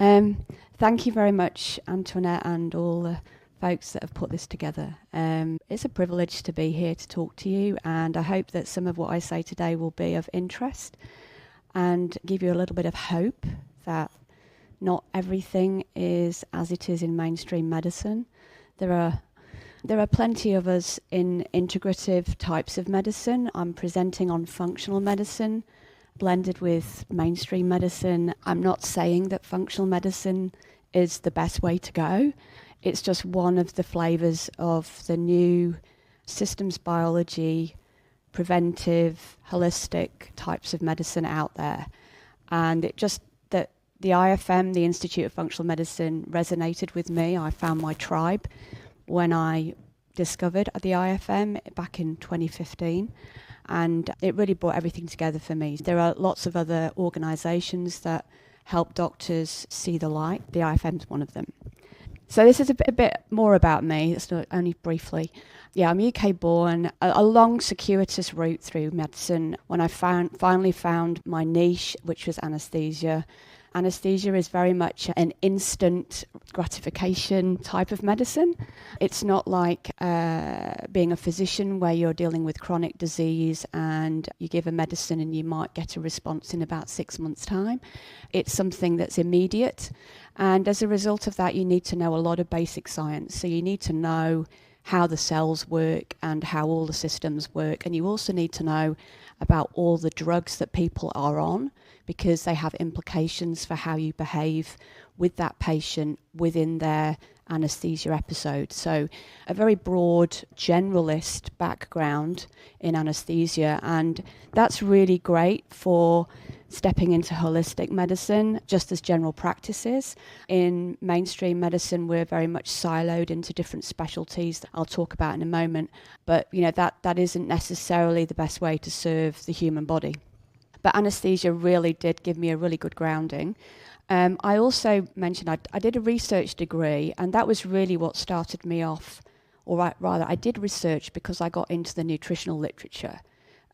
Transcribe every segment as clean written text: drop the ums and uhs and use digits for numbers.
Thank you very much, Antoinette, and all the folks that have put this together. It's a privilege to be here to talk to you, and I hope that some of what I say today will be of interest and give you a little bit of hope that not everything is as it is in mainstream medicine. There are plenty of us in integrative types of medicine. I'm presenting on functional medicine blended with mainstream medicine. I'm not saying that functional medicine is the best way to go. It's just one of the flavors of the new systems biology, preventive, holistic types of medicine out there. And it just that the IFM, the Institute of Functional Medicine, resonated with me. I found my tribe when I discovered the IFM back in 2015. And it really brought everything together for me. There are lots of other organisations that help doctors see the light. The IFM's one of them. So this is a bit more about me. It's not only briefly. Yeah, I'm UK born. A long circuitous route through medicine. When I finally found my niche, which was anaesthesia. Anaesthesia is very much an instant gratification type of medicine. It's not like being a physician where you're dealing with chronic disease and you give a medicine and you might get a response in about 6 months' time. It's something that's immediate. And as a result of that, you need to know a lot of basic science. So you need to know how the cells work and how all the systems work. And you also need to know about all the drugs that people are on, because they have implications for how you behave with that patient within their anaesthesia episode. So a very broad generalist background in anaesthesia, and that's really great for stepping into holistic medicine, just as general practices. In mainstream medicine, we're very much siloed into different specialties that I'll talk about in a moment, but that isn't necessarily the best way to serve the human body. But anaesthesia really did give me a really good grounding. I also mentioned I did a research degree, and that was really what started me off, or rather, I did research because I got into the nutritional literature,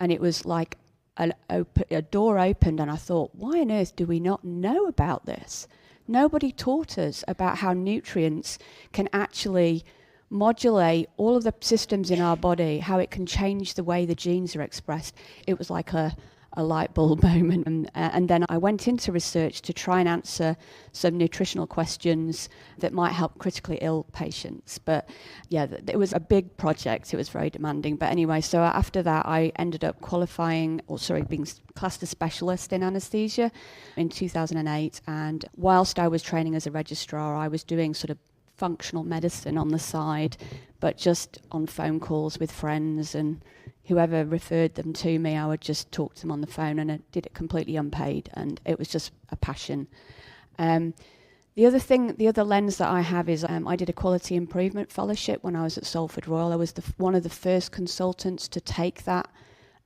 and it was like a door opened, and I thought, why on earth do we not know about this? Nobody taught us about how nutrients can actually modulate all of the systems in our body, how it can change the way the genes are expressed. It was like a light bulb moment. And then I went into research to try and answer some nutritional questions that might help critically ill patients. But yeah, it was a big project. It was very demanding. But anyway, so after that, I ended up being classed a specialist in anaesthesia in 2008. And whilst I was training as a registrar, I was doing sort of functional medicine on the side, but just on phone calls with friends, and whoever referred them to me, I would just talk to them on the phone, and I did it completely unpaid, and it was just a passion. The other lens that I have is I did a quality improvement fellowship when I was at Salford Royal. I was one of the first consultants to take that.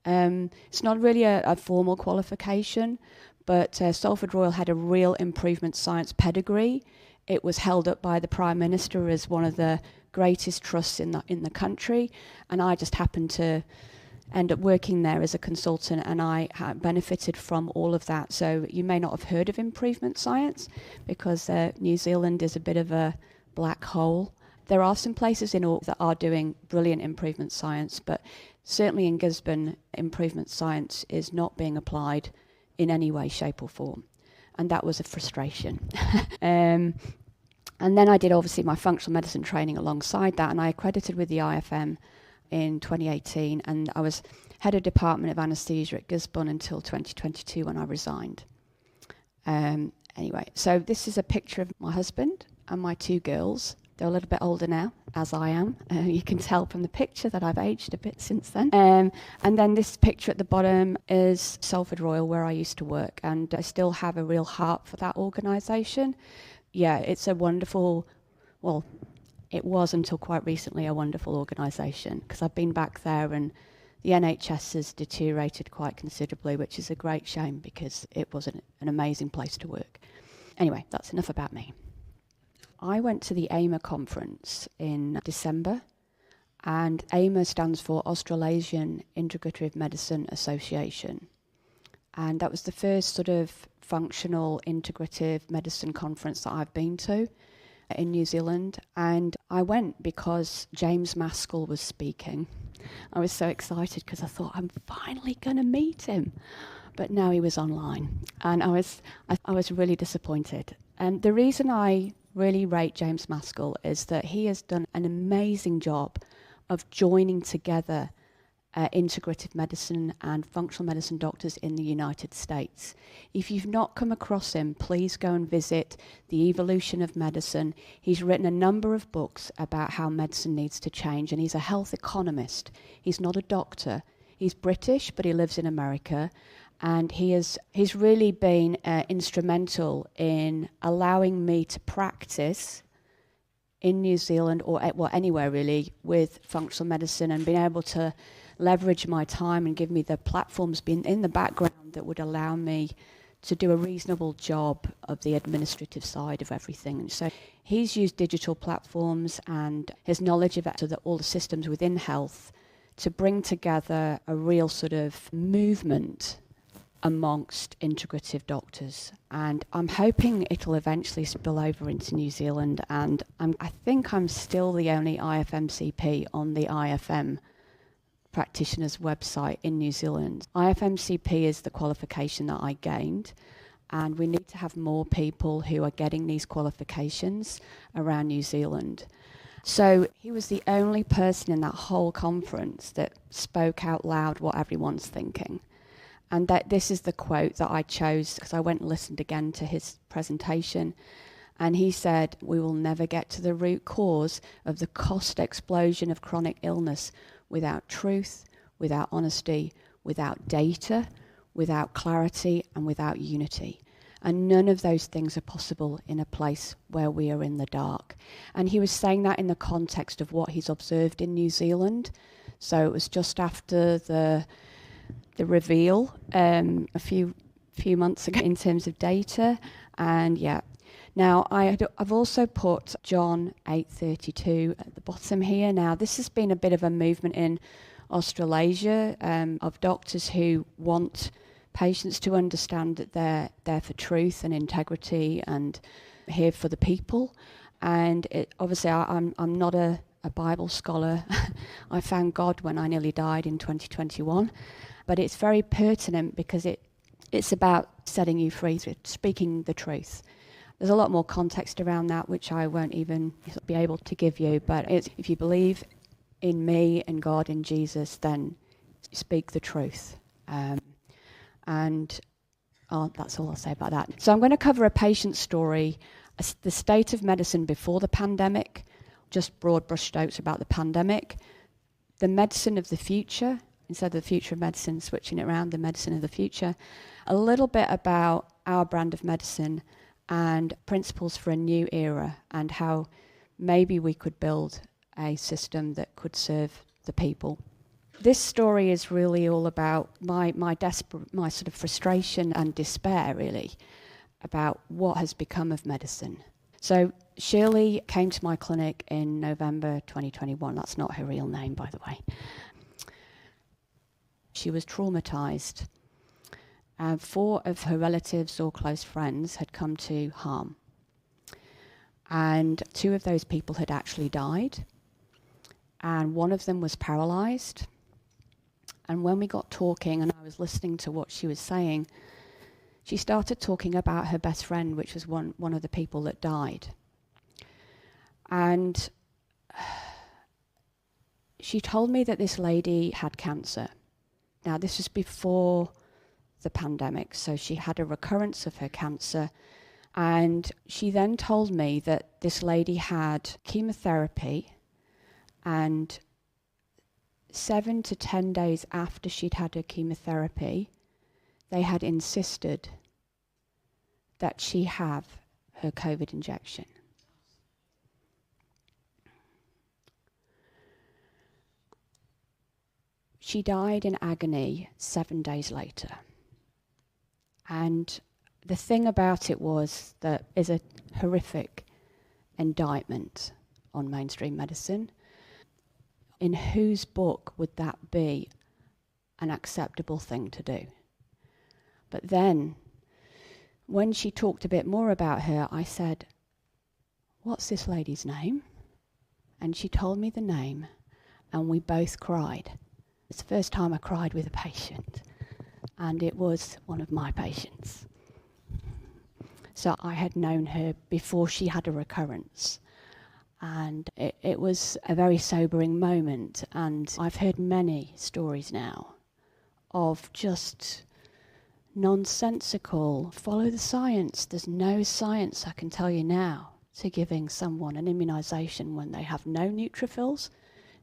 It's not really a formal qualification, but Salford Royal had a real improvement science pedigree. It was held up by the Prime Minister as one of the greatest trusts in the country, and I just happened to end up working there as a consultant, and I benefited from all of that. So you may not have heard of improvement science because New Zealand is a bit of a black hole. There are some places that are doing brilliant improvement science, but certainly in Gisborne, improvement science is not being applied in any way, shape or form. And that was a frustration. And then I did obviously my functional medicine training alongside that, and I accredited with the IFM in 2018, and I was head of department of anaesthesia at Gisborne until 2022 when I resigned. Anyway, so this is a picture of my husband and my two girls. They're a little bit older now, as I am. You can tell from the picture that I've aged a bit since then. And then this picture at the bottom is Salford Royal, where I used to work, and I still have a real heart for that organisation. Yeah, it's a wonderful, well, it was until quite recently a wonderful organisation, because I've been back there and the NHS has deteriorated quite considerably, which is a great shame because it was an amazing place to work. Anyway, that's enough about me. I went to the AIMA conference in December, and AIMA stands for Australasian Integrative Medicine Association. And that was the first sort of functional integrative medicine conference that I've been to in New Zealand, and I went because James Maskell was speaking. I was so excited because I thought I'm finally going to meet him, but no, he was online, and I was really disappointed. And the reason I really rate James Maskell is that he has done an amazing job of joining together integrative medicine and functional medicine doctors in the United States. If you've not come across him, please go and visit The Evolution of Medicine. He's written a number of books about how medicine needs to change, and he's a health economist. He's not a doctor. He's British, but he lives in America, and he's really been instrumental in allowing me to practice in New Zealand, or anywhere really, with functional medicine, and being able to leverage my time and give me the platforms being in the background that would allow me to do a reasonable job of the administrative side of everything. And so he's used digital platforms and his knowledge of all the systems within health to bring together a real sort of movement amongst integrative doctors. And I'm hoping it'll eventually spill over into New Zealand, and I think I'm still the only IFMCP on the IFM practitioners website in New Zealand. IFMCP is the qualification that I gained, and we need to have more people who are getting these qualifications around New Zealand. So he was the only person in that whole conference that spoke out loud what everyone's thinking. And that this is the quote that I chose because I went and listened again to his presentation. And he said, "We will never get to the root cause of the cost explosion of chronic illness without truth, without honesty, without data, without clarity, and without unity. And none of those things are possible in a place where we are in the dark." And he was saying that in the context of what he's observed in New Zealand. So it was just after the reveal a few months ago in terms of data. And yeah, now I've also put John 8:32 at the bottom here. Now this has been a bit of a movement in Australasia of doctors who want patients to understand that they're there for truth and integrity and here for the people. And obviously I'm not a Bible scholar. I found God when I nearly died in 2021. But it's very pertinent because it's about setting you free, speaking the truth. There's a lot more context around that, which I won't even be able to give you. But if you believe in me and God and Jesus, then speak the truth. And that's all I'll say about that. So I'm going to cover a patient story, the state of medicine before the pandemic, just broad brushstrokes about the pandemic, the medicine of the future, instead of the future of medicine, switching it around, the medicine of the future, a little bit about our brand of medicine and principles for a new era and how maybe we could build a system that could serve the people. This story is really all about my sort of frustration and despair, really, about what has become of medicine. So Shirley came to my clinic in November 2021. That's not her real name, by the way. She was traumatized. 4 of her relatives or close friends had come to harm. And 2 of those people had actually died. And 1 of them was paralyzed. And when we got talking and I was listening to what she was saying, she started talking about her best friend, which was one of the people that died. And she told me that this lady had cancer. Now, this was before the pandemic, so she had a recurrence of her cancer. And she then told me that this lady had chemotherapy, and 7 to 10 days after she'd had her chemotherapy, they had insisted that she have her COVID injection. She died in agony 7 days later. And the thing about it was that is a horrific indictment on mainstream medicine. In whose book would that be an acceptable thing to do? But then, when she talked a bit more about her, I said, "What's this lady's name?" And she told me the name, and we both cried. It's the first time I cried with a patient, and it was one of my patients. So I had known her before she had a recurrence. And it was a very sobering moment. And I've heard many stories now of just nonsensical, follow the science. There's no science, I can tell you now, to giving someone an immunisation when they have no neutrophils,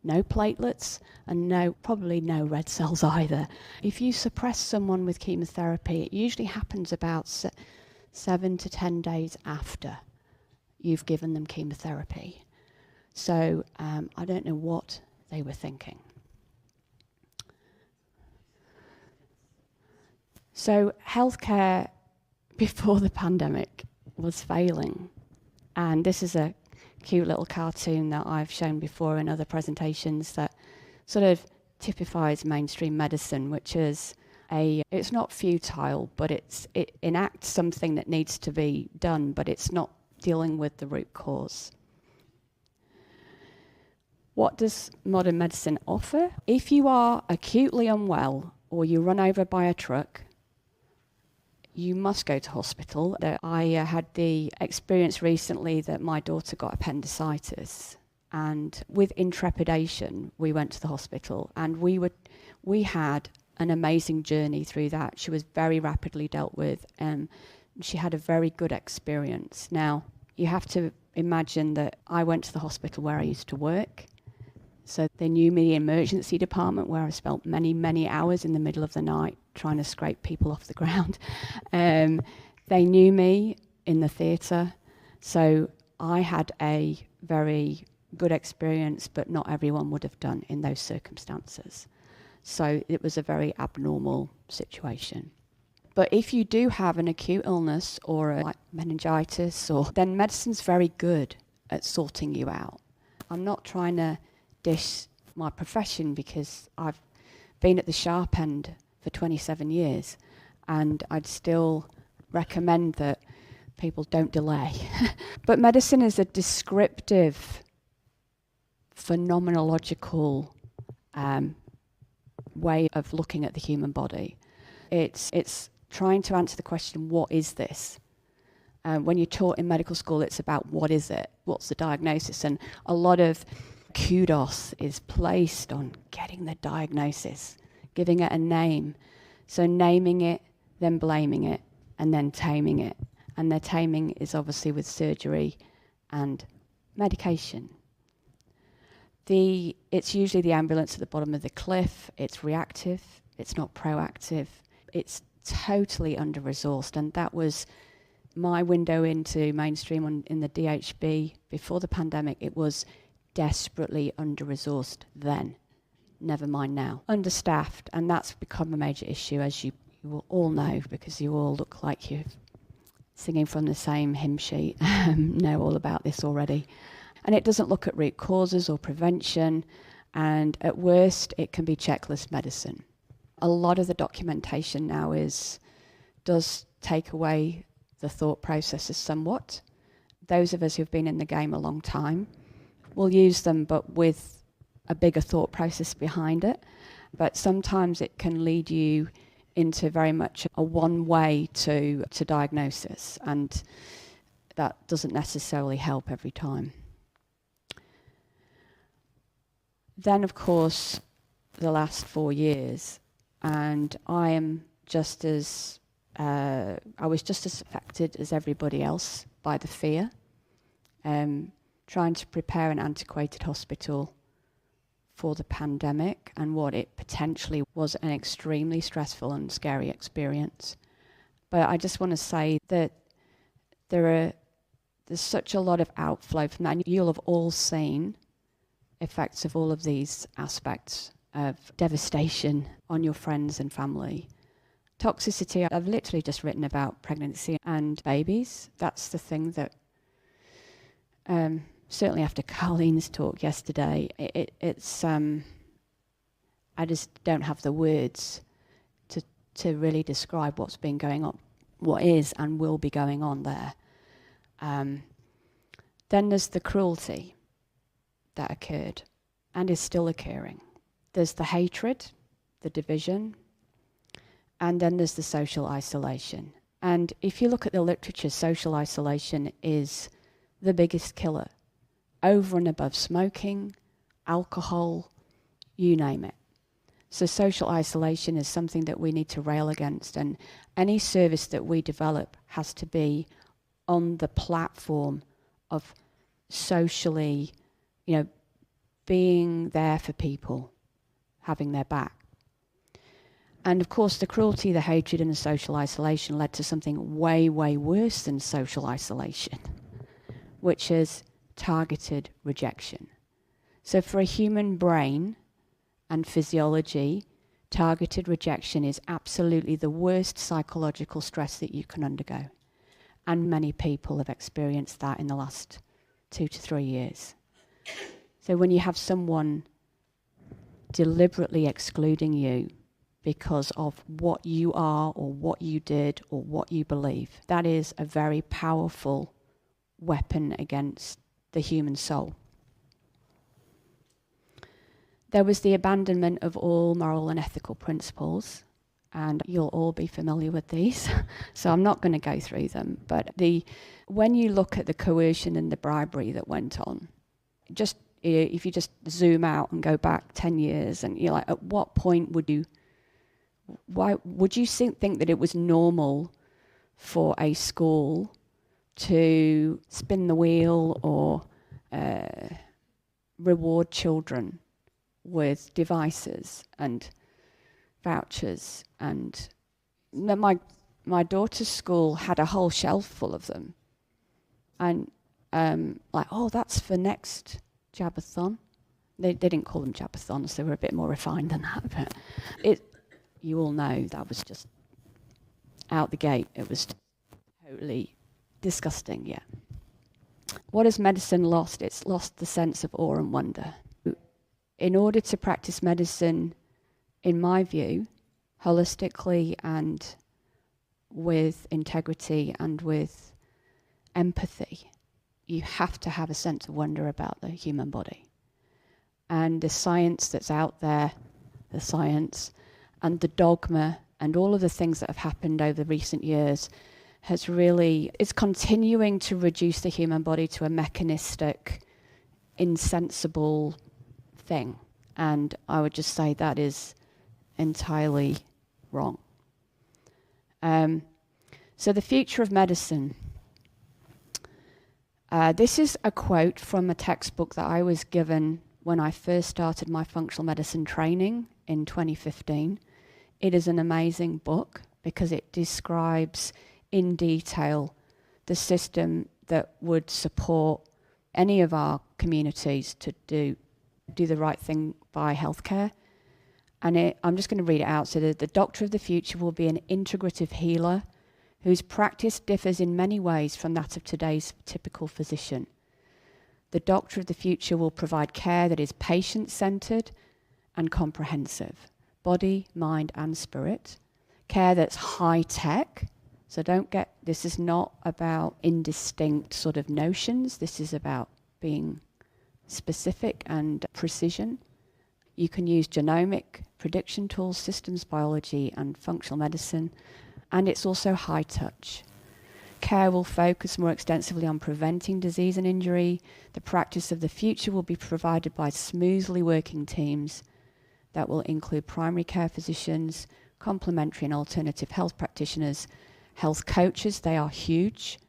no platelets, and probably no red cells either. If you suppress someone with chemotherapy, it usually happens about 7 to 10 days after you've given them chemotherapy. So I don't know what they were thinking. So healthcare before the pandemic was failing. And this is a cute little cartoon that I've shown before in other presentations that sort of typifies mainstream medicine, which is it's not futile, but it enacts something that needs to be done, but it's not dealing with the root cause. What does modern medicine offer? If you are acutely unwell or you run over by a truck, you must go to hospital. I had the experience recently that my daughter got appendicitis, and with intrepidation, we went to the hospital, and we had an amazing journey through that. She was very rapidly dealt with, and she had a very good experience. Now, you have to imagine that I went to the hospital where I used to work. So they knew me in the emergency department where I spent many, many hours in the middle of the night trying to scrape people off the ground. They knew me in the theatre. So I had a very good experience, but not everyone would have done in those circumstances. So it was a very abnormal situation. But if you do have an acute illness or like meningitis, then medicine's very good at sorting you out. I'm not trying to dish my profession because I've been at the sharp end for 27 years, and I'd still recommend that people don't delay. But medicine is a descriptive, phenomenological way of looking at the human body. It's trying to answer the question, what is this? When you're taught in medical school, it's about what is it? What's the diagnosis? And a lot of kudos is placed on getting the diagnosis, giving it a name. So naming it, then blaming it, and then taming it. And the taming is obviously with surgery and medication. It's usually the ambulance at the bottom of the cliff. It's reactive. It's not proactive. It's totally under-resourced. And that was my window into mainstream in the DHB before the pandemic. It was desperately under-resourced then, never mind now. Understaffed, and that's become a major issue, as you will all know, because you all look like you're singing from the same hymn sheet, know all about this already. And it doesn't look at root causes or prevention, and at worst, it can be checklist medicine. A lot of the documentation now does take away the thought processes somewhat. Those of us who've been in the game a long time will use them, but with a bigger thought process behind it. But sometimes it can lead you into very much a one way to diagnosis, and that doesn't necessarily help every time. Then, of course, the last 4 years, and I am just as I was just as affected as everybody else by the fear. Trying to prepare an antiquated hospital for the pandemic and what it potentially was an extremely stressful and scary experience. But I just want to say that there's such a lot of outflow from that. You'll have all seen effects of all of these aspects of devastation on your friends and family. Toxicity, I've literally just written about pregnancy and babies. That's the thing that certainly after Carlene's talk yesterday, it's I just don't have the words to really describe what's been going on what is and will be going on there. Then there's the cruelty that occurred and is still occurring. There's the hatred, the division, and then there's the social isolation. And if you look at the literature, social isolation is the biggest killer, over and above smoking, alcohol, you name it. So social isolation is something that we need to rail against, and any service that we develop has to be on the platform of socially, being there for people, having their back. And of course, the cruelty, the hatred, and the social isolation led to something way, way worse than social isolation, which is targeted rejection. So for a human brain and physiology, targeted rejection is absolutely the worst psychological stress that you can undergo. And many people have experienced that in the last 2 to 3 years. So when you have someone deliberately excluding you because of what you are or what you did or what you believe, that is a very powerful weapon against the human soul. There was the abandonment of all moral and ethical principles, and you'll all be familiar with these, so I'm not going to go through them. But when you look at the coercion and the bribery that went on, if you just zoom out and go back 10 years, and you're like, at what point would you think that it was normal for a school to spin the wheel or reward children with devices and vouchers? And my daughter's school had a whole shelf full of them, and that's for next Jabathon. They didn't call them Jabathons, they were a bit more refined than that, but you all know that was just out the gate. It was totally disgusting. Yeah. What has medicine lost? It's lost the sense of awe and wonder. In order to practice medicine, in my view, holistically and with integrity and with empathy, you have to have a sense of wonder about the human body. And the science that's out there, the science and the dogma and all of the things that have happened over recent years it's continuing to reduce the human body to a mechanistic, insensible thing. And I would just say that is entirely wrong. So the future of medicine. This is a quote from a textbook that I was given when I first started my functional medicine training in 2015. It is an amazing book because it describes in detail the system that would support any of our communities to do the right thing by healthcare. And I'm just going to read it out. So the doctor of the future will be an integrative healer whose practice differs in many ways from that of today's typical physician. The doctor of the future will provide care that is patient-centered and comprehensive, body, mind, and spirit. Care that's high-tech. So this is not about indistinct sort of notions. This is about being specific and precision. You can use genomic prediction tools, systems biology, and functional medicine. And it's also high touch. Care will focus more extensively on preventing disease and injury. The practice of the future will be provided by smoothly working teams that will include primary care physicians, complementary and alternative health practitioners, health coaches. They are huge.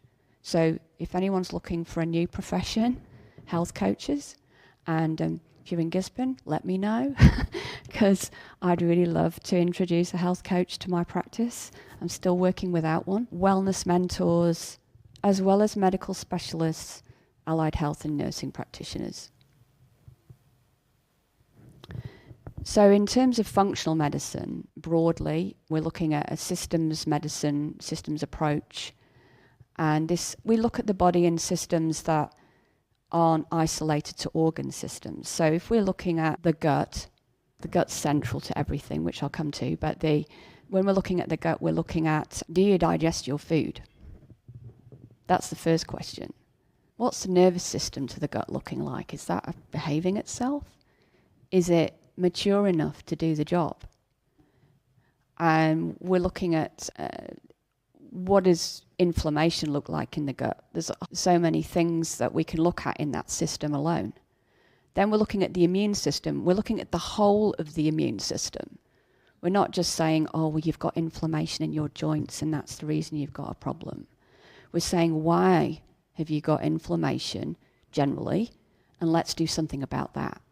So if anyone's looking for a new profession, health coaches, and if you're in Gisborne, let me know, because I'd really love to introduce a health coach to my practice. I'm still working without one. Wellness mentors, as well as medical specialists, allied health and nursing practitioners. So in terms of functional medicine, broadly, we're looking at a systems medicine, systems approach. And we look at the body in systems that aren't isolated to organ systems. So if we're looking at the gut's central to everything, which I'll come to, but the when we're looking at the gut, we're looking at, do you digest your food? That's the first question. What's the nervous system to the gut looking like? Is that behaving itself? Is it mature enough to do the job? And we're looking at what does inflammation look like in the gut? There's so many things that we can look at in that system alone. Then we're looking at the immune system. We're looking at the whole of the immune system. We're not just saying, oh, well, you've got inflammation in your joints and that's the reason you've got a problem. We're saying, why have you got inflammation generally? And let's do something about that.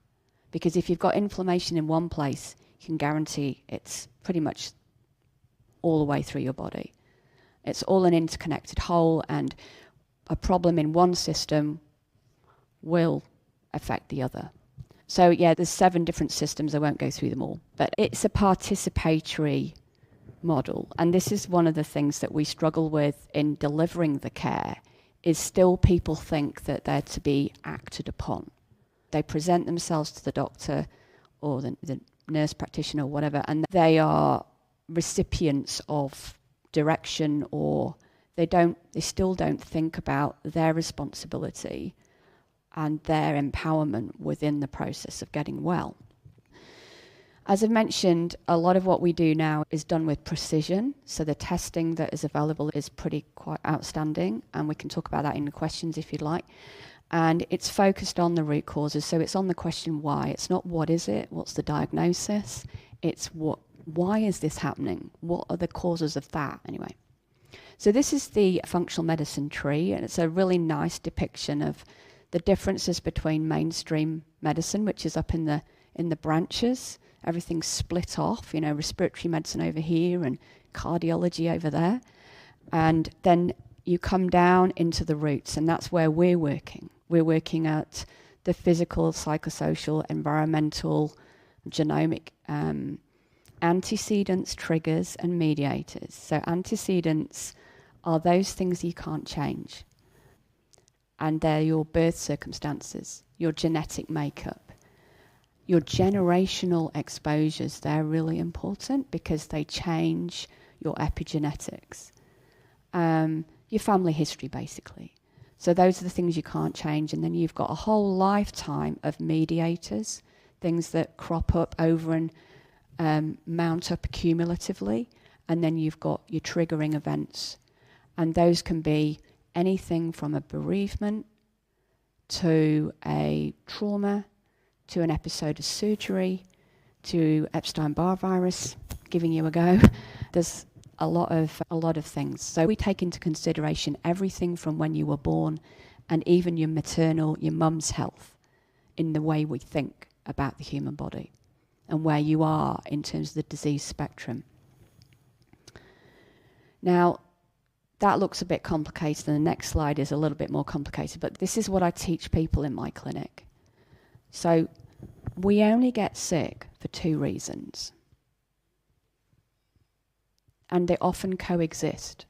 Because if you've got inflammation in one place, you can guarantee it's pretty much all the way through your body. It's all an interconnected whole, and a problem in one system will affect the other. So yeah, there's 7 different systems. I won't go through them all, but it's a participatory model. And this is one of the things that we struggle with in delivering the care, is still people think that they're to be acted upon. They present themselves to the doctor or the nurse practitioner or whatever, and they are recipients of direction, or they still don't think about their responsibility and their empowerment within the process of getting well. As I've mentioned, a lot of what we do now is done with precision, so the testing that is available is quite outstanding, and we can talk about that in the questions if you'd like. And it's focused on the root causes, so it's on the question why. It's not what is it, what's the diagnosis, it's why is this happening? What are the causes of that anyway? So this is the functional medicine tree, and it's a really nice depiction of the differences between mainstream medicine, which is up in the branches. Everything's split off, respiratory medicine over here and cardiology over there. And then you come down into the roots, and that's where we're working. We're working at the physical, psychosocial, environmental, genomic antecedents, triggers, and mediators. So antecedents are those things you can't change. And they're your birth circumstances, your genetic makeup, your generational exposures. They're really important because they change your epigenetics. Your family history, basically. So those are the things you can't change. And then you've got a whole lifetime of mediators, things that crop up over and mount up cumulatively. And then you've got your triggering events. And those can be anything from a bereavement to a trauma, to an episode of surgery, to Epstein-Barr virus, giving you a go. There's a lot of things. So we take into consideration everything from when you were born, and even your mum's health, in the way we think about the human body and where you are in terms of the disease spectrum. Now, that looks a bit complicated, and the next slide is a little bit more complicated, but this is what I teach people in my clinic. So we only get sick for 2 reasons. And they often coexist.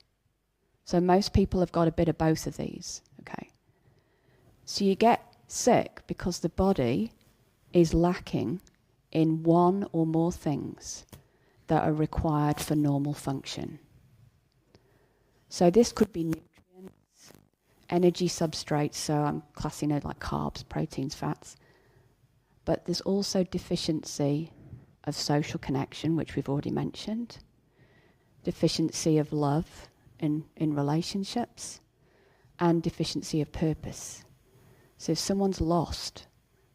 So most people have got a bit of both of these, okay? So you get sick because the body is lacking in one or more things that are required for normal function. So this could be nutrients, energy substrates, so I'm classing it like carbs, proteins, fats. But there's also deficiency of social connection, which we've already mentioned. Deficiency of love in relationships, and deficiency of purpose. So if someone's lost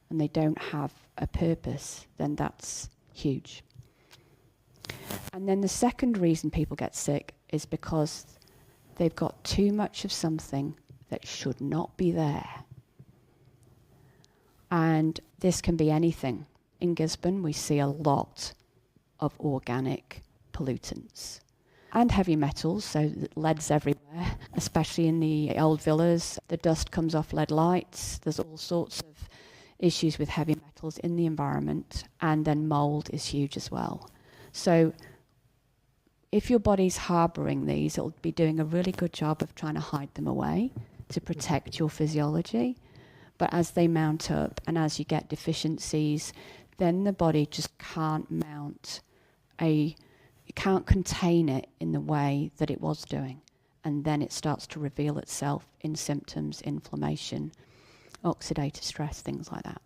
and they don't have a purpose, then that's huge. And then the second reason people get sick is because they've got too much of something that should not be there. And this can be anything. In Gisborne, we see a lot of organic pollutants. And heavy metals, so lead's everywhere, especially in the old villas. The dust comes off lead lights. There's all sorts of issues with heavy metals in the environment. And then mold is huge as well. So if your body's harbouring these, it'll be doing a really good job of trying to hide them away to protect your physiology. But as they mount up and as you get deficiencies, then the body just can't mount a you can't contain it in the way that it was doing. And then it starts to reveal itself in symptoms, inflammation, oxidative stress, things like that.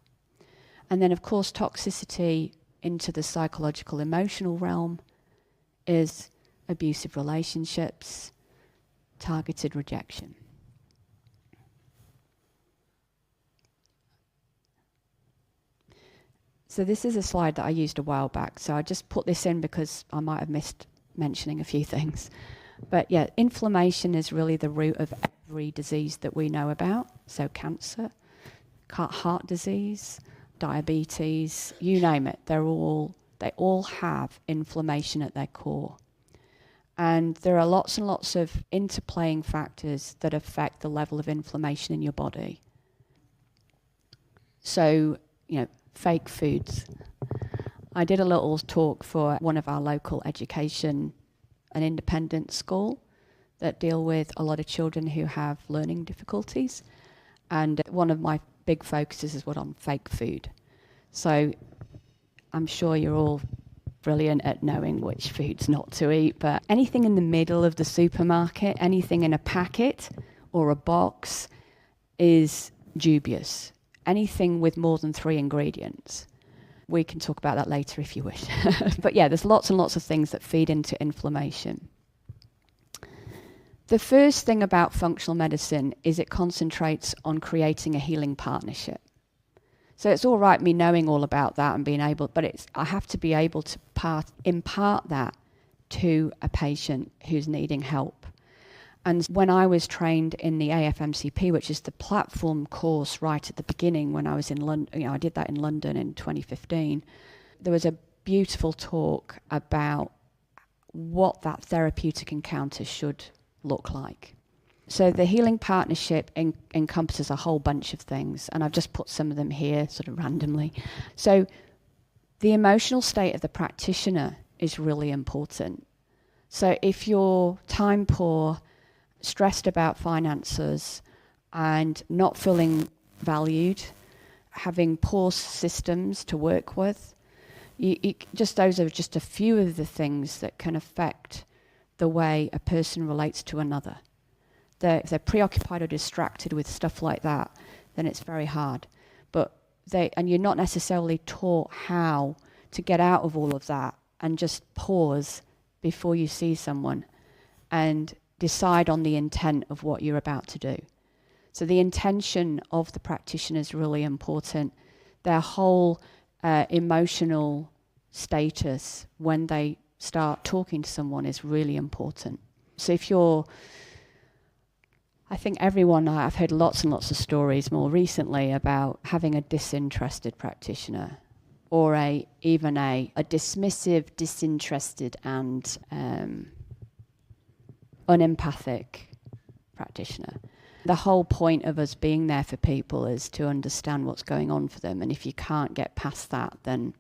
And then, of course, toxicity into the psychological, emotional realm is abusive relationships, targeted rejection. So this is a slide that I used a while back. So I just put this in because I might have missed mentioning a few things. But yeah, inflammation is really the root of every disease that we know about. So cancer, heart disease, diabetes, you name it. They all have inflammation at their core. And there are lots and lots of interplaying factors that affect the level of inflammation in your body. So, fake foods. I did a little talk for one of our local education, an independent school that deal with a lot of children who have learning difficulties. And one of my big focuses is on fake food. So I'm sure you're all brilliant at knowing which foods not to eat, but anything in the middle of the supermarket, anything in a packet or a box is dubious. Anything with more than 3 ingredients. We can talk about that later if you wish. But yeah, there's lots and lots of things that feed into inflammation. The first thing about functional medicine is it concentrates on creating a healing partnership. So it's all right me knowing all about that and being able, but I have to be able to impart that to a patient who's needing help. And when I was trained in the AFMCP, which is the platform course right at the beginning when I was in London, I did that in London in 2015, there was a beautiful talk about what that therapeutic encounter should look like. So the healing partnership encompasses a whole bunch of things, and I've just put some of them here sort of randomly. So the emotional state of the practitioner is really important. So if you're time poor, stressed about finances, and not feeling valued, having poor systems to work with, those are just a few of the things that can affect the way a person relates to another. If they're preoccupied or distracted with stuff like that, then it's very hard. And you're not necessarily taught how to get out of all of that and just pause before you see someone and decide on the intent of what you're about to do. So the intention of the practitioner is really important. Their whole emotional status when they start talking to someone is really important. So I think I've heard lots and lots of stories more recently about having a disinterested practitioner or even a dismissive, disinterested and unempathic practitioner. The whole point of us being there for people is to understand what's going on for them, and if you can't get past that, then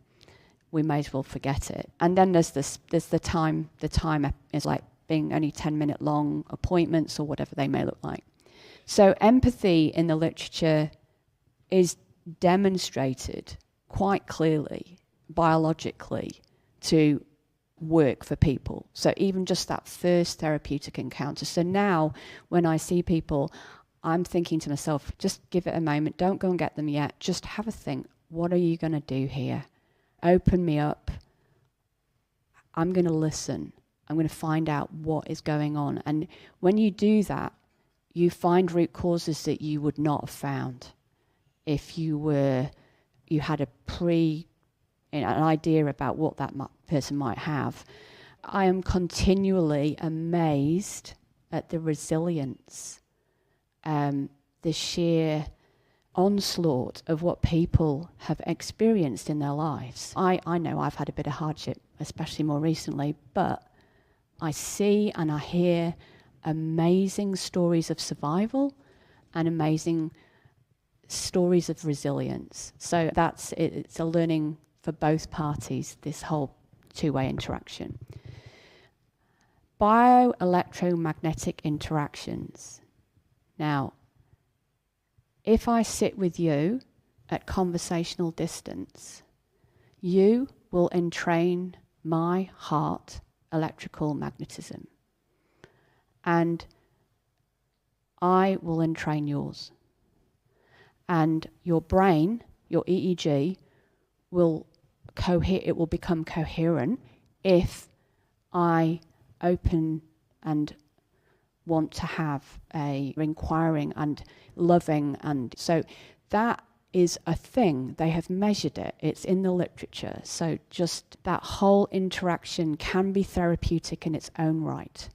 we may as well forget it. And then there's the time. The time is like being only 10-minute long appointments or whatever they may look like. So empathy in the literature is demonstrated quite clearly, biologically, to work for people. So even just that first therapeutic encounter. So now when I see people, I'm thinking to myself, just give it a moment. Don't go and get them yet. Just have a think. What are you going to do here? Open me up. I'm going to listen. I'm going to find out what is going on. And when you do that, you find root causes that you would not have found if you had an idea about what that person might have. I am continually amazed at the resilience, the sheer onslaught of what people have experienced in their lives. I know I've had a bit of hardship, especially more recently, but I see and I hear amazing stories of survival and amazing stories of resilience. So it's a learning for both parties, this whole two-way interaction. Bioelectromagnetic interactions. Now, if I sit with you at conversational distance, you will entrain my heart electrical magnetism. And I will entrain yours. And your brain, your EEG, it will become coherent if I open and want to have a inquiring and loving, and so that is a thing. They have measured it. It's in the literature. So just that whole interaction can be therapeutic in its own right.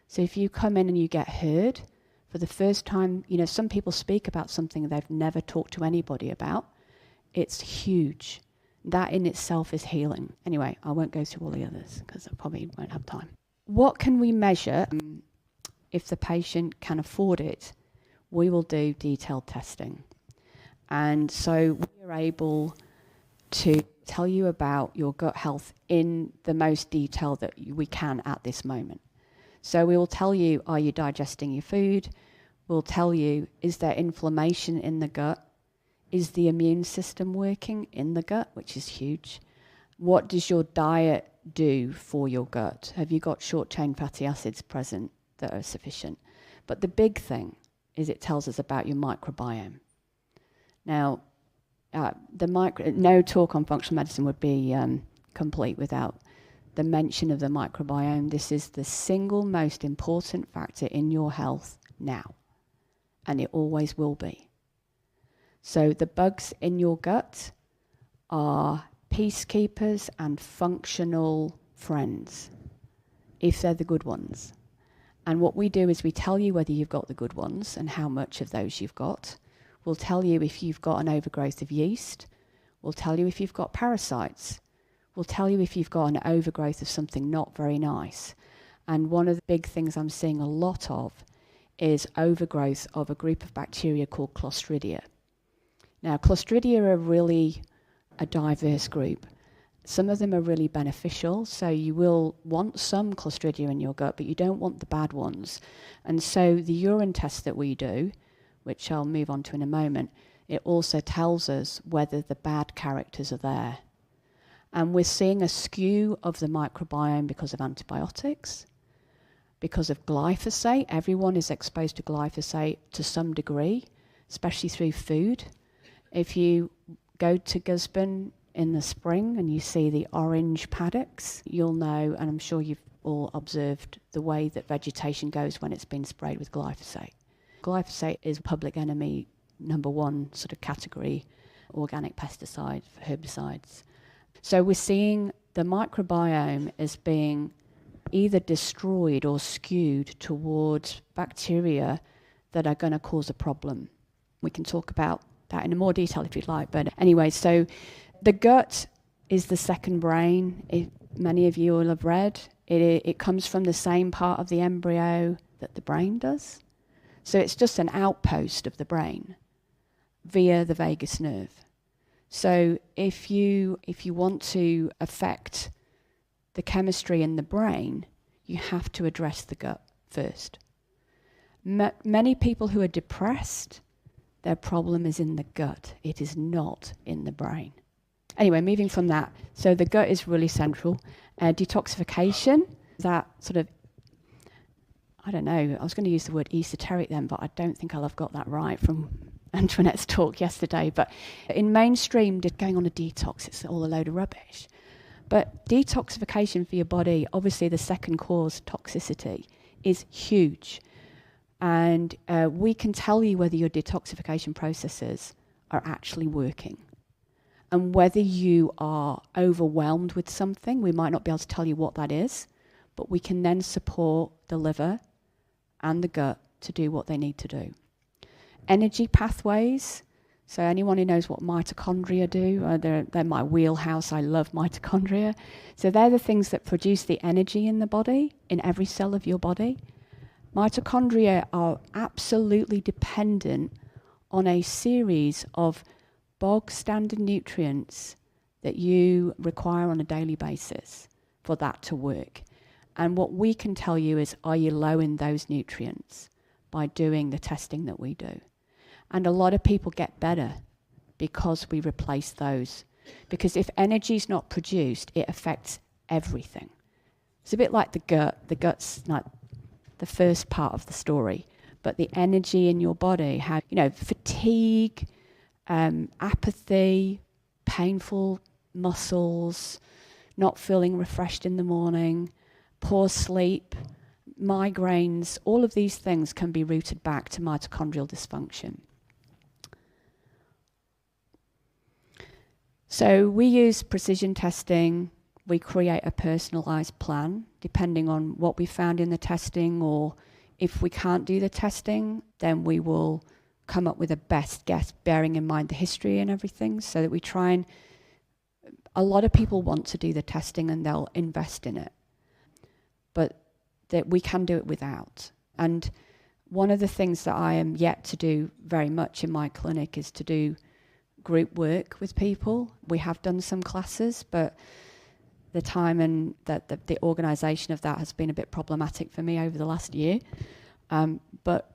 So if you come in and you get heard for the first time, some people speak about something they've never talked to anybody about. It's huge. That in itself is healing. Anyway, I won't go through all the others because I probably won't have time. What can we measure? If the patient can afford it, we will do detailed testing. And so we are able to tell you about your gut health in the most detail that we can at this moment. So we will tell you, are you digesting your food? We'll tell you, is there inflammation in the gut? Is the immune system working in the gut, which is huge? What does your diet do for your gut? Have you got short-chain fatty acids present that are sufficient? But the big thing is it tells us about your microbiome. Now, no talk on functional medicine would be complete without the mention of the microbiome. This is the single most important factor in your health now, and it always will be. So the bugs in your gut are peacekeepers and functional friends, if they're the good ones. And what we do is we tell you whether you've got the good ones and how much of those you've got. We'll tell you if you've got an overgrowth of yeast. We'll tell you if you've got parasites. We'll tell you if you've got an overgrowth of something not very nice. And one of the big things I'm seeing a lot of is overgrowth of a group of bacteria called Clostridia. Now, Clostridia are really a diverse group. Some of them are really beneficial, so you will want some Clostridia in your gut, but you don't want the bad ones. And so the urine test that we do, which I'll move on to in a moment, it also tells us whether the bad characters are there. And we're seeing a skew of the microbiome because of antibiotics, because of glyphosate. Everyone is exposed to glyphosate to some degree, especially through food. If you go to Gisborne in the spring and you see the orange paddocks, you'll know, and I'm sure you've all observed the way that vegetation goes when it's been sprayed with glyphosate. Glyphosate is public enemy #1 sort of category, organic pesticide, herbicides. So we're seeing the microbiome as being either destroyed or skewed towards bacteria that are going to cause a problem. We can talk about that in more detail if you'd like. But anyway, so the gut is the second brain. Many of you will have read. It comes from the same part of the embryo that the brain does. So it's just an outpost of the brain via the vagus nerve. So if you want to affect the chemistry in the brain, you have to address the gut first. Many people who are depressed, their problem is in the gut. It is not in the brain. Anyway, moving from that, so the gut is really central. Detoxification, that sort of, I don't know, I was going to use the word esoteric then, but I don't think I'll have got that right from Antoinette's talk yesterday. But in mainstream, going on a detox, it's all a load of rubbish. But detoxification for your body, obviously the second cause, toxicity, is huge. And we can tell you whether your detoxification processes are actually working. And whether you are overwhelmed with something, we might not be able to tell you what that is, but we can then support the liver and the gut to do what they need to do. Energy pathways. So anyone who knows what mitochondria do, they're my wheelhouse. I love mitochondria. So they're the things that produce the energy in the body, in every cell of your body. Mitochondria are absolutely dependent on a series of bog standard nutrients that you require on a daily basis for that to work. And what we can tell you is, are you low in those nutrients by doing the testing that we do? And a lot of people get better because we replace those. Because if energy is not produced, it affects everything. It's a bit like the gut. The gut's like the first part of the story, but the energy in your body, how, fatigue, apathy, painful muscles, not feeling refreshed in the morning, poor sleep, migraines, all of these things can be rooted back to mitochondrial dysfunction. So we use precision testing. We create a personalised plan depending on what we found in the testing, or if we can't do the testing, then we will come up with a best guess, bearing in mind the history and everything, so that we try and... A lot of people want to do the testing and they'll invest in it, but that we can do it without. And one of the things that I am yet to do very much in my clinic is to do group work with people. We have done some classes, but the time and the organisation of that has been a bit problematic for me over the last year. But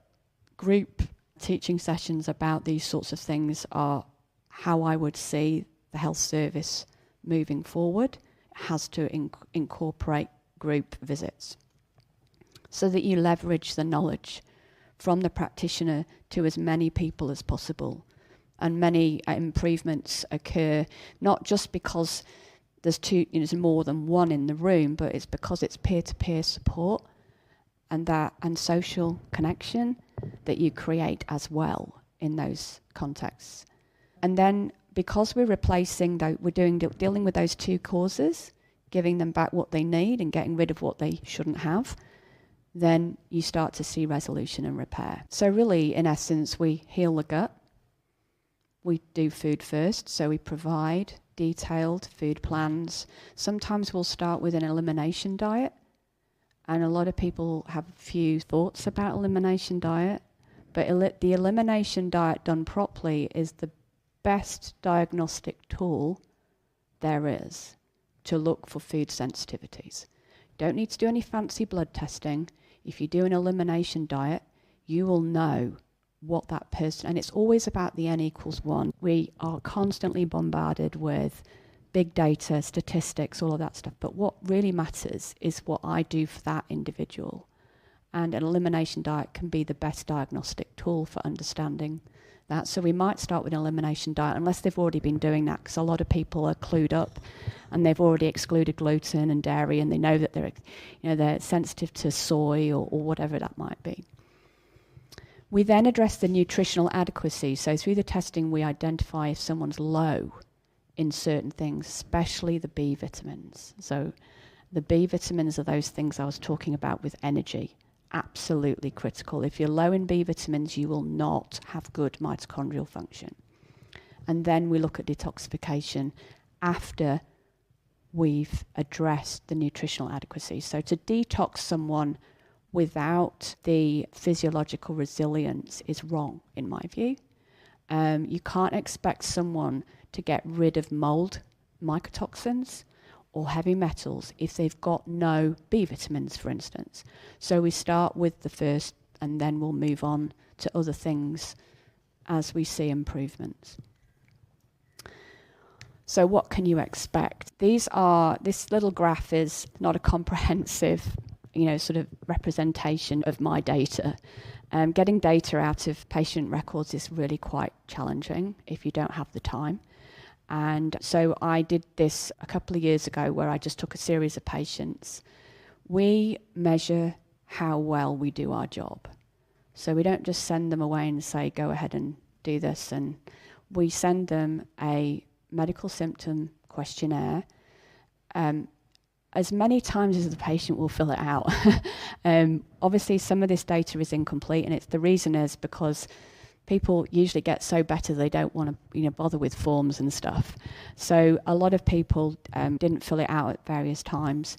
group teaching sessions about these sorts of things are how I would see the health service moving forward. It has to incorporate group visits so that you leverage the knowledge from the practitioner to as many people as possible. And many improvements occur not just because there's more than one in the room, but it's because it's peer-to-peer support and social connection that you create as well in those contexts. And then because we're replacing, we're dealing with those two causes, giving them back what they need and getting rid of what they shouldn't have, then you start to see resolution and repair. So really, in essence, we heal the gut. We do food first, so we provide detailed food plans. Sometimes we'll start with an elimination diet, and a lot of people have a few thoughts about elimination diet, but the elimination diet done properly is the best diagnostic tool there is to look for food sensitivities. Don't need to do any fancy blood testing. If you do an elimination diet, you will know what that person, and it's always about the n=1. We are constantly bombarded with big data, statistics, all of that stuff, but what really matters is what I do for that individual. And an elimination diet can be the best diagnostic tool for understanding that. So we might start with an elimination diet, unless they've already been doing that, because a lot of people are clued up and they've already excluded gluten and dairy, and they know that they're sensitive to soy or whatever that might be. We then address the nutritional adequacy. So through the testing, we identify if someone's low in certain things, especially the B vitamins. So the B vitamins are those things I was talking about with energy. Absolutely critical. If you're low in B vitamins, you will not have good mitochondrial function. And then we look at detoxification after we've addressed the nutritional adequacy. So to detox someone without the physiological resilience is wrong, in my view. You can't expect someone to get rid of mold mycotoxins or heavy metals if they've got no B vitamins, for instance. So we start with the first, and then we'll move on to other things as we see improvements. So what can you expect? This little graph is not a comprehensive sort of representation of my data. Getting data out of patient records is really quite challenging if you don't have the time. And so I did this a couple of years ago where I just took a series of patients. We measure how well we do our job. So we don't just send them away and say, go ahead and do this. And we send them a medical symptom questionnaire, as many times as the patient will fill it out. Obviously, some of this data is incomplete, and the reason is because people usually get so better they don't want to bother with forms and stuff. So a lot of people didn't fill it out at various times.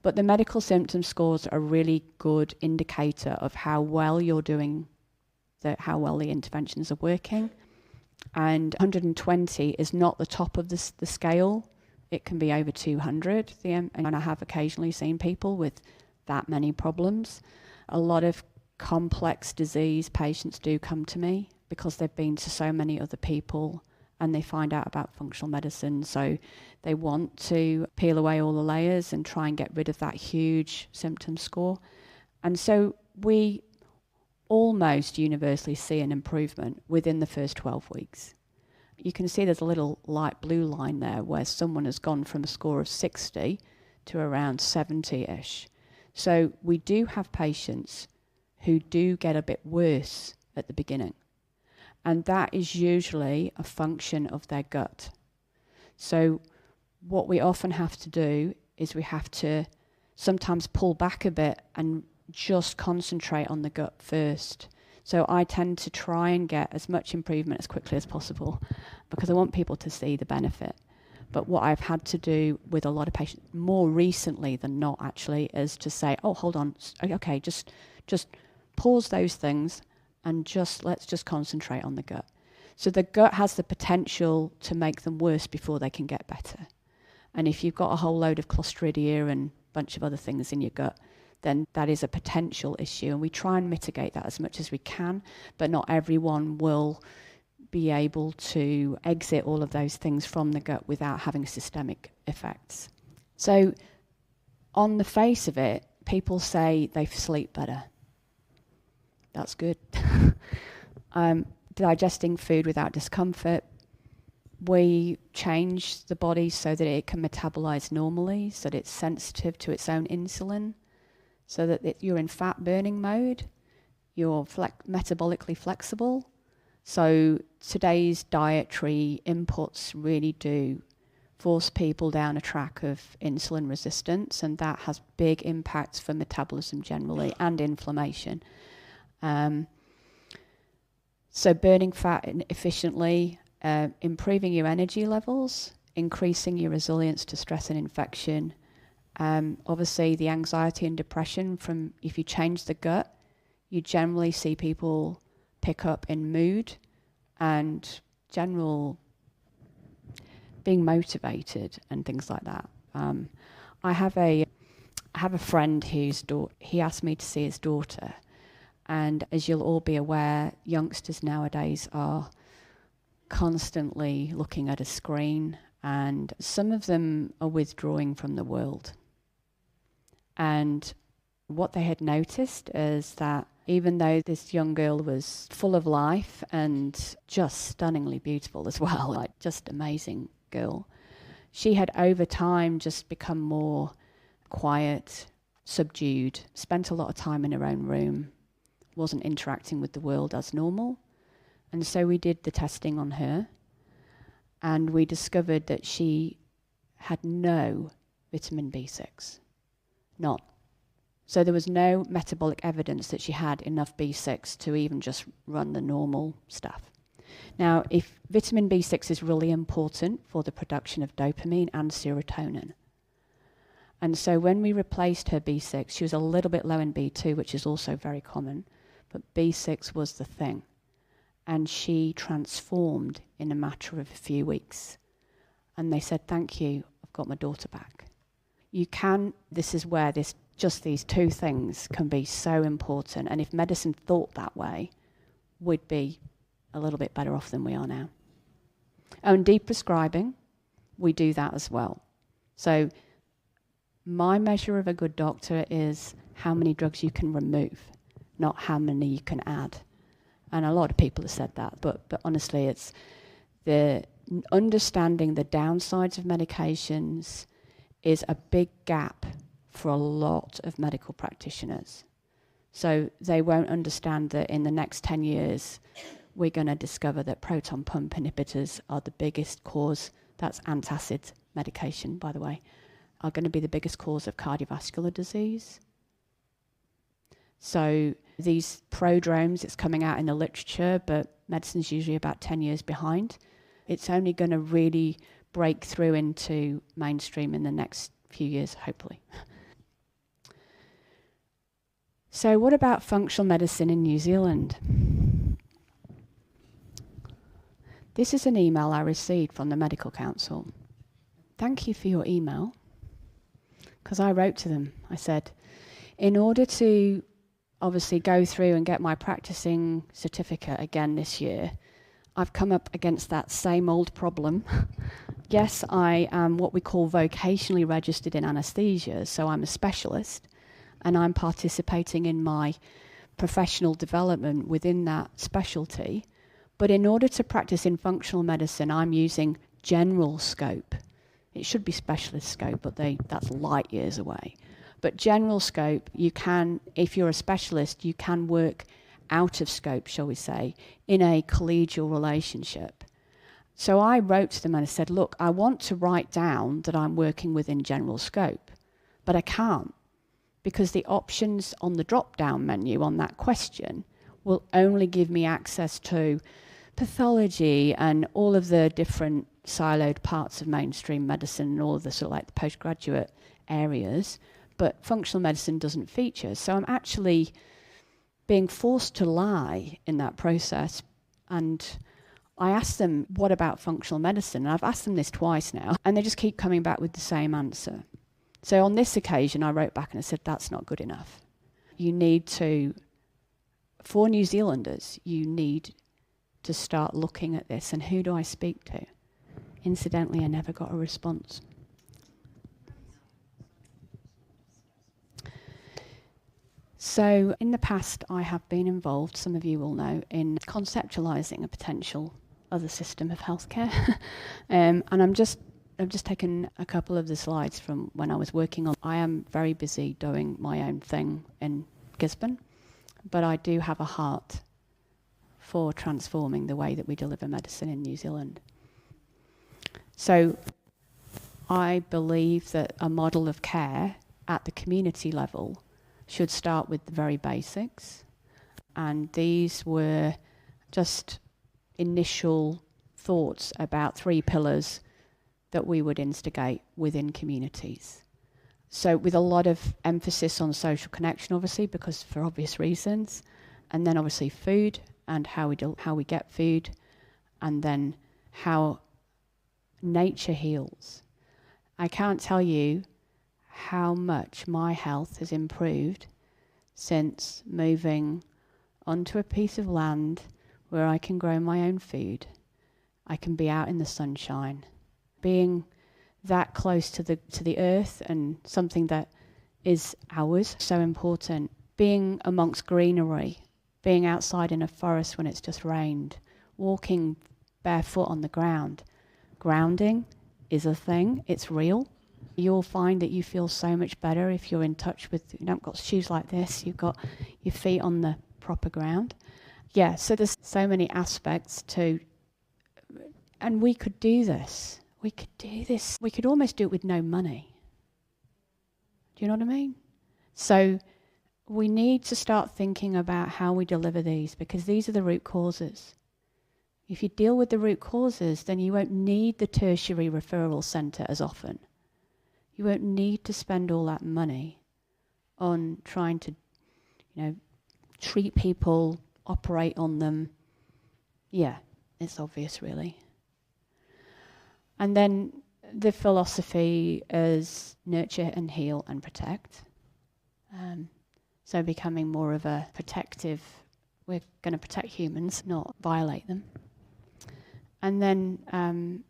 But the medical symptom scores are a really good indicator of how well you're doing, how well the interventions are working. And 120 is not the top of the scale. It can be over 200, and I have occasionally seen people with that many problems. A lot of complex disease patients do come to me because they've been to so many other people and they find out about functional medicine. So they want to peel away all the layers and try and get rid of that huge symptom score. And so we almost universally see an improvement within the first 12 weeks. You can see there's a little light blue line there where someone has gone from a score of 60 to around 70-ish. So we do have patients who do get a bit worse at the beginning. And that is usually a function of their gut. So what we often have to do is we have to sometimes pull back a bit and just concentrate on the gut first. So I tend to try and get as much improvement as quickly as possible because I want people to see the benefit. But what I've had to do with a lot of patients, more recently than not actually, is to say, oh, hold on, okay, just pause those things and let's just concentrate on the gut. So the gut has the potential to make them worse before they can get better. And if you've got a whole load of Clostridia and a bunch of other things in your gut, then that is a potential issue. And we try and mitigate that as much as we can, but not everyone will be able to exit all of those things from the gut without having systemic effects. So on the face of it, people say they sleep better. That's good. Digesting food without discomfort. We change the body so that it can metabolize normally, so that it's sensitive to its own insulin, so that you're in fat burning mode, you're metabolically flexible. So today's dietary inputs really do force people down a track of insulin resistance, and that has big impacts for metabolism generally and inflammation. So burning fat efficiently, improving your energy levels, increasing your resilience to stress and infection. Obviously, the anxiety and depression from if you change the gut, you generally see people pick up in mood and general being motivated and things like that. I have a friend he asked me to see his daughter, and as you'll all be aware, youngsters nowadays are constantly looking at a screen, and some of them are withdrawing from the world. And what they had noticed is that even though this young girl was full of life and just stunningly beautiful as well, like just amazing girl, she had over time just become more quiet, subdued, spent a lot of time in her own room, wasn't interacting with the world as normal. And so we did the testing on her, and we discovered that she had no vitamin B6. None. So there was no metabolic evidence that she had enough B6 to even just run the normal stuff. Now, if vitamin B6 is really important for the production of dopamine and serotonin. And so when we replaced her B6, she was a little bit low in B2, which is also very common, but B6 was the thing. And she transformed in a matter of a few weeks. And they said, thank you, I've got my daughter back. This is where just these two things can be so important. And if medicine thought that way, we'd be a little bit better off than we are now. Oh, and deprescribing, we do that as well. So my measure of a good doctor is how many drugs you can remove, not how many you can add. And a lot of people have said that, but honestly, it's the understanding the downsides of medications is a big gap for a lot of medical practitioners. So they won't understand that in the next 10 years, we're going to discover that proton pump inhibitors are the biggest cause, that's antacid medication, by the way, are going to be the biggest cause of cardiovascular disease. So these prodromes, it's coming out in the literature, but medicine's usually about 10 years behind. It's only going to really break through into mainstream in the next few years, hopefully. So what about functional medicine in New Zealand? This is an email I received from the Medical Council. Thank you for your email, because I wrote to them. I said, in order to obviously go through and get my practicing certificate again this year, I've come up against that same old problem. Yes, I am what we call vocationally registered in anaesthesia, so I'm a specialist, and I'm participating in my professional development within that specialty. But in order to practice in functional medicine, I'm using general scope. It should be specialist scope, but that's light years away. But general scope, you can, if you're a specialist, you can work out of scope, shall we say, in a collegial relationship. So I wrote to them and I said, look, I want to write down that I'm working within general scope, but I can't, because the options on the drop-down menu on that question will only give me access to pathology and all of the different siloed parts of mainstream medicine and all of the sort of like the postgraduate areas, but functional medicine doesn't feature. So I'm actually being forced to lie in that process. And I asked them, what about functional medicine? And I've asked them this twice now, and they just keep coming back with the same answer. So on this occasion, I wrote back and I said, that's not good enough. You need to, for New Zealanders, you need to start looking at this. And who do I speak to? Incidentally, I never got a response. So in the past, I have been involved, some of you will know, in conceptualising a potential other system of healthcare. And I've just taken a couple of the slides from when I was working on. I am very busy doing my own thing in Gisborne, but I do have a heart for transforming the way that we deliver medicine in New Zealand. So I believe that a model of care at the community level should start with the very basics. And these were just initial thoughts about 3 pillars that we would instigate within communities. So with a lot of emphasis on social connection, obviously, because for obvious reasons, and then obviously food and how we get food, and then how nature heals. I can't tell you how much my health has improved since moving onto a piece of land where I can grow my own food. I can be out in the sunshine. Being that close to the earth and something that is ours, so important. Being amongst greenery, being outside in a forest when it's just rained, walking barefoot on the ground. Grounding is a thing, it's real. You'll find that you feel so much better if you're in touch with, you haven't got shoes like this, you've got your feet on the proper ground. Yeah, so there's so many aspects to, and we could do this. We could do this. We could almost do it with no money. Do you know what I mean? So we need to start thinking about how we deliver these, because these are the root causes. If you deal with the root causes, then you won't need the tertiary referral centre as often. You won't need to spend all that money on trying to, treat people, operate on them. Yeah, it's obvious, really. And then the philosophy is nurture and heal and protect. So becoming more of a protective, we're going to protect humans, not violate them. And then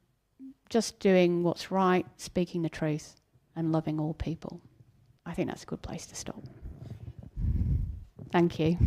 just doing what's right, speaking the truth, and loving all people. I think that's a good place to stop. Thank you.